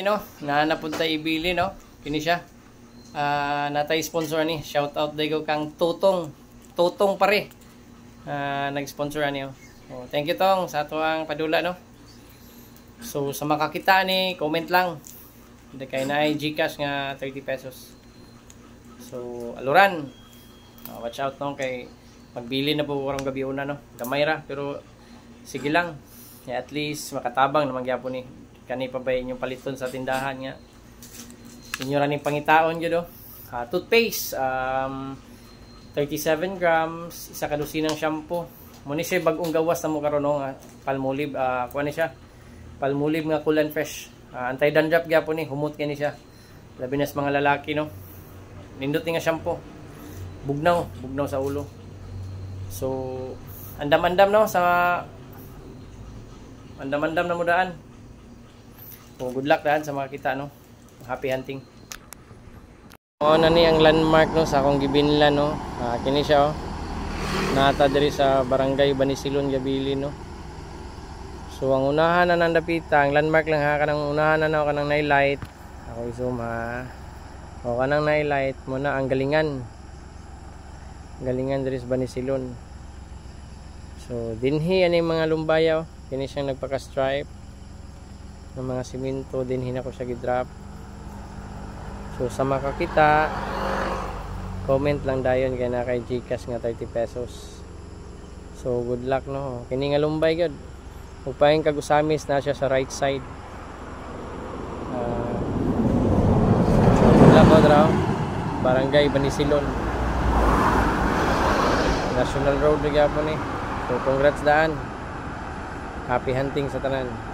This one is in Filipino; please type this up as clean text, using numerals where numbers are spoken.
Na napunta ibili no kini siya natay sponsor ni shout out dayo kang Tutong pare nag-sponsor ani thank you tong sa ato ang padula no. So sa makakita ni comment lang kay na GCash nga 30 pesos. So aluran watch out no kay magbili na po karong gabi una no gamay ra pero sige lang at least makatabang naman gyapon ni kani pa ba inyong paliton sa tindahan nga inyo ra ning pangitaon gyud toothpaste 37 grams isa ka dosinang shampoo mo ni siya bag-ong gawas na mo karon no Palmolive kuha ni siya Palmolive nga cool and fresh anti-dandruff gyapon ni humot kani siya labi na sa mga lalaki no nindot ni nga shampoo bugnaw sa ulo so andam-andam no sa andam-andam na mo daan. Good luck daan sa makita no. Happy hunting. Na ni ang landmark no sa akong gibinlan no. Kini siya oh. Nata diri sa Barangay Banisilon, Gabili no. So ang unahan na nandapita, ang landmark lang ha kanang unahan na kanang nightlight. Ako i-zoom ha. O kanang nightlight mo na ang galingan. Galingan diri sa Banisilon. So dinhi ani mga lumbayaw, kini siyang nagpaka-stripe. Ng mga simento din hina ko siya gi-drop. So sa makakita comment lang dayon kay na kay GCash nga 30 pesos. So good luck no. Kini nga lumbay gud. Ug paing kagusamis na siya sa right side. Good luck draw. Barangay Banisilon. National Road gyapon ni. So congrats daan. Happy hunting sa tanan.